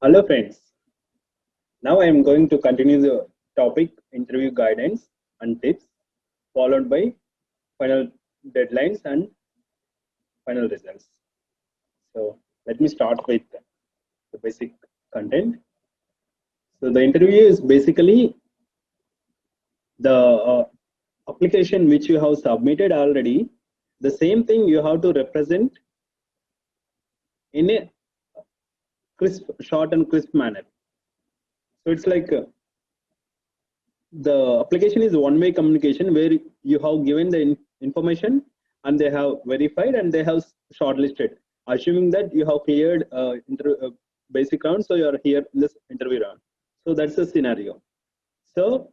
Hello friends, now I am going to continue the topic interview guidance and tips followed by final deadlines and final results. So let me start with the basic content. So the interview is basically the application which you have submitted already. The same thing you have to represent in a crisp, short and crisp manner. So it's like the application is one-way communication where you have given the information and they have verified and they have shortlisted, assuming that you have cleared basic round, so you are here in this interview round. So that's the scenario. So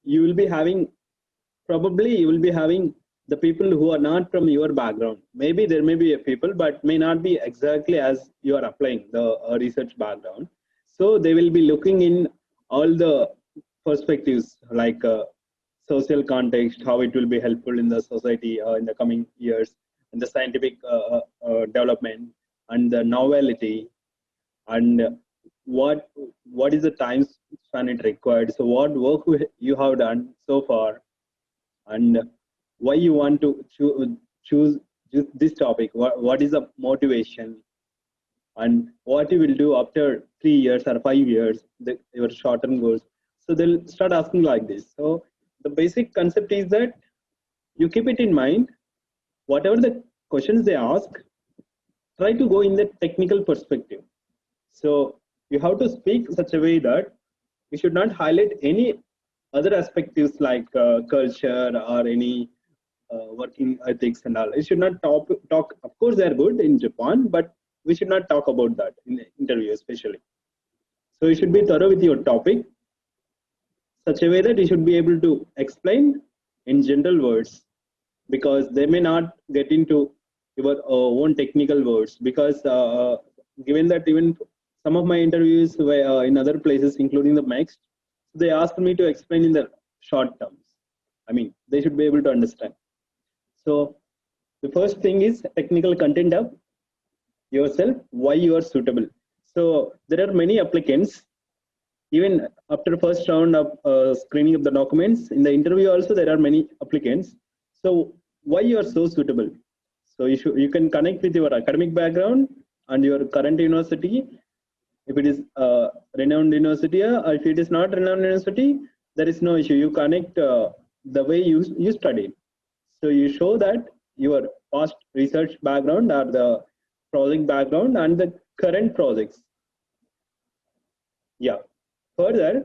you will be having, probably you will be having the people who are not from your background. Maybe there may be a people, but may not be exactly as you are applying the research background. So they will be looking in all the perspectives like social context, how it will be helpful in the society in the coming years, and the scientific development, and the novelty, and what is the time span it required. So what work you have done so far, and why you want to choose this topic. What is the motivation, and what you will do after 3 years or 5 years, your short-term goals. So they'll start asking like this. So the basic concept is that you keep it in mind, whatever the questions they ask, try to go in the technical perspective. So you have to speak such a way that you should not highlight any other aspects like culture or any working ethics and all. You should not talk. Of course, they are good in Japan, but we should not talk about that in the interview, especially. So you should be thorough with your topic, such a way that you should be able to explain in general words, because they may not get into your own technical words. Because given that even some of my interviews were in other places, including the MEXT, they asked me to explain in the short terms. I mean, they should be able to understand. So the first thing is technical content of yourself, why you are suitable. So there are many applicants, even after first round of screening of the documents. In the interview also there are many applicants. So why you are so suitable? So you can connect with your academic background and your current university. If it is a renowned university, or if it is not renowned university, there is no issue. You connect the way you studied. So you show that your past research background or the project background and the current projects. Yeah. Further,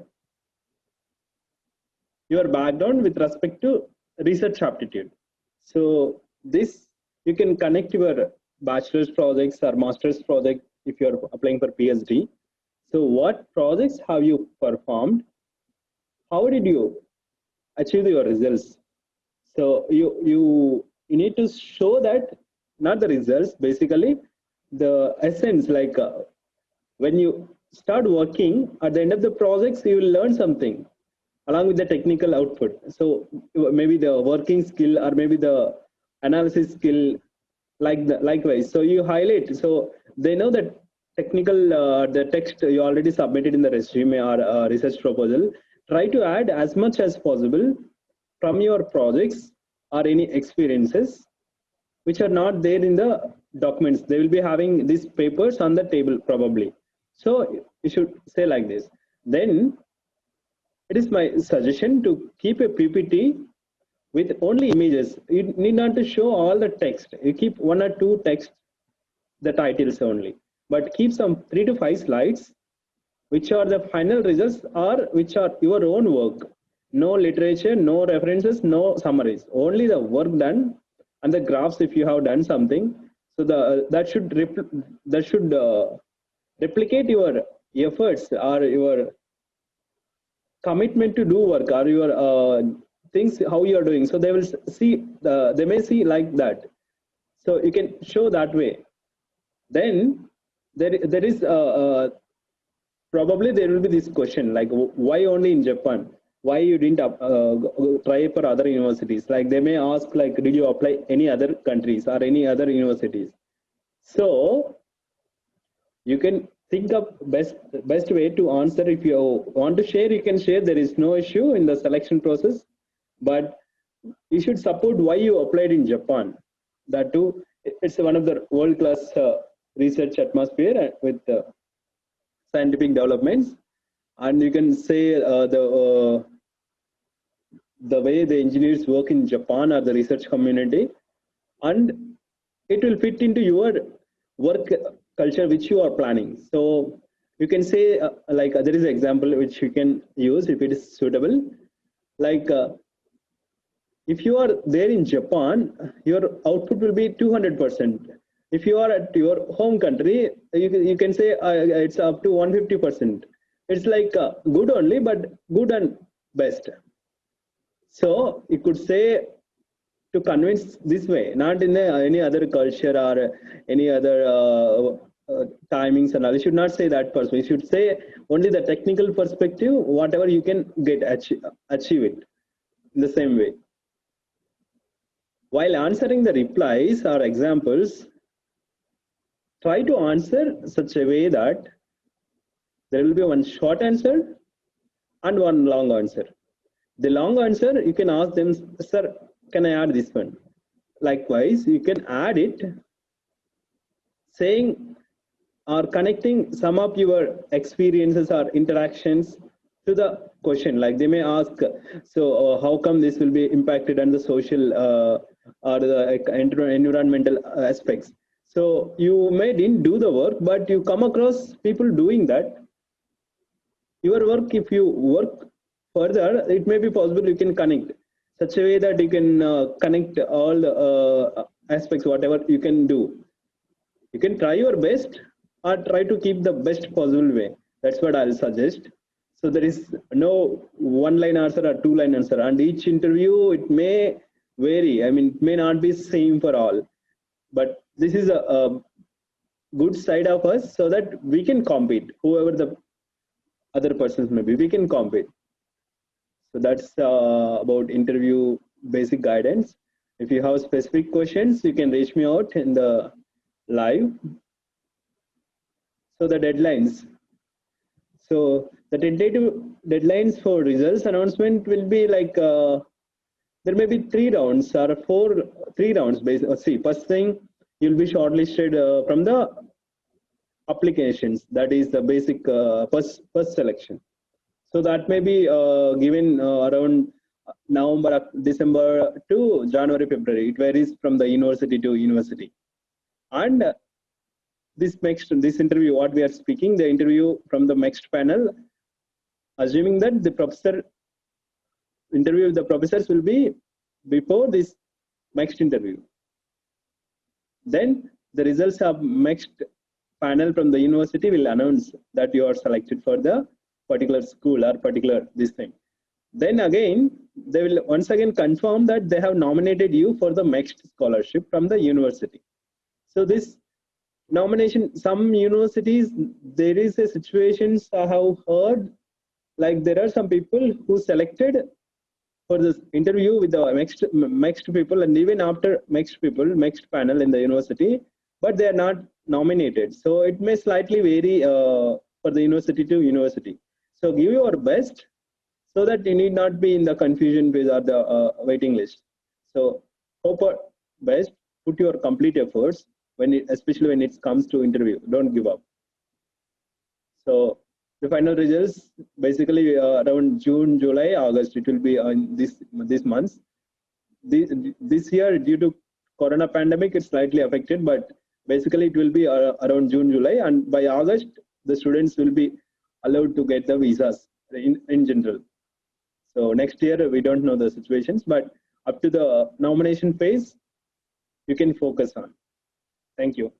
your background with respect to research aptitude. So this, you can connect your bachelor's projects or master's project if you're applying for PhD. So what projects have you performed? How did you achieve your results? So you need to show that, not the results, basically the essence, like when you start working at the end of the projects, you will learn something along with the technical output. So maybe the working skill or maybe the analysis skill, likewise. So you highlight, so they know that technical the text you already submitted in the resume or research proposal. Try to add as much as possible from your projects or any experiences which are not there in the documents. They will be having these papers on the table probably. So you should say like this. Then it is my suggestion to keep a PPT with only images. You need not to show all the text. You keep one or two text, the titles only, but keep some 3 to 5 slides, which are the final results or which are your own work. No literature, no references, no summaries. Only the work done and the graphs if you have done something. So that should replicate your efforts or your commitment to do work or your things how you are doing. So they will see they may see like that. So you can show that way. Then there is probably there will be this question like, why only in Japan? Why you didn't try for other universities? Like they may ask like, did you apply any other countries or any other universities? So you can think of best way to answer. If you want to share, you can share. There is no issue in the selection process, but you should support why you applied in Japan. That too, it's one of the world-class research atmosphere with scientific developments, and you can say the way the engineers work in Japan or the research community, and it will fit into your work culture which you are planning. So you can say like there is an example which you can use if it is suitable. Like if you are there in Japan, your output will be 200%. If you are at your home country, you can say it's up to 150%. It's like good only, but good and best. So you could say to convince this way, not in any other culture or any other timings and all. You should not say that person. You should say only the technical perspective, whatever you can get, achieve it in the same way. While answering the replies or examples, try to answer such a way that there will be one short answer and one long answer. The long answer, you can ask them, sir, can I add this one? Likewise, you can add it saying or connecting some of your experiences or interactions to the question. Like they may ask, so how come this will be impacted on the social or the environmental aspects? So you may didn't do the work, but you come across people doing that. Your work, if you work further, it may be possible you can connect such a way that you can connect all the aspects, whatever you can do. You can try your best or try to keep the best possible way. That's what I'll suggest. So there is no one-line answer or two-line answer, and each interview, it may vary. I mean, it may not be same for all, but this is a good side of us so that we can compete, whoever the other persons may be, we can compete. So that's about interview basic guidance. If you have specific questions, you can reach me out in the live. So the deadlines. So the tentative deadlines for results announcement will be like, there may be 3 rounds or 3 rounds. See, first thing, you'll be shortlisted from the applications. That is the basic first selection. So that may be given around November, December to January, February. It varies from the university to university. And this interview, what we are speaking, the interview from the MEXT panel, assuming that the professor interview with the professors will be before this MEXT interview. Then the results of MEXT panel from the university will announce that you are selected for the particular school or particular this thing. Then again, they will once again confirm that they have nominated you for the MEXT scholarship from the university. So this nomination, some universities, there is a situations I have heard, like there are some people who selected for this interview with the MEXT people, and even after MEXT panel in the university, but they are not nominated. So it may slightly vary for the university to university. So give your best so that you need not be in the confusion phase or the waiting list. So hope for best, put your complete efforts, especially when it comes to interview. Don't give up. So the final results, basically around June, July, August, it will be in this months. This year, due to corona pandemic, it's slightly affected, but basically it will be around June, July, and by August, the students will be allowed to get the visas in general. So next year, we don't know the situations, but up to the nomination phase, you can focus on. Thank you.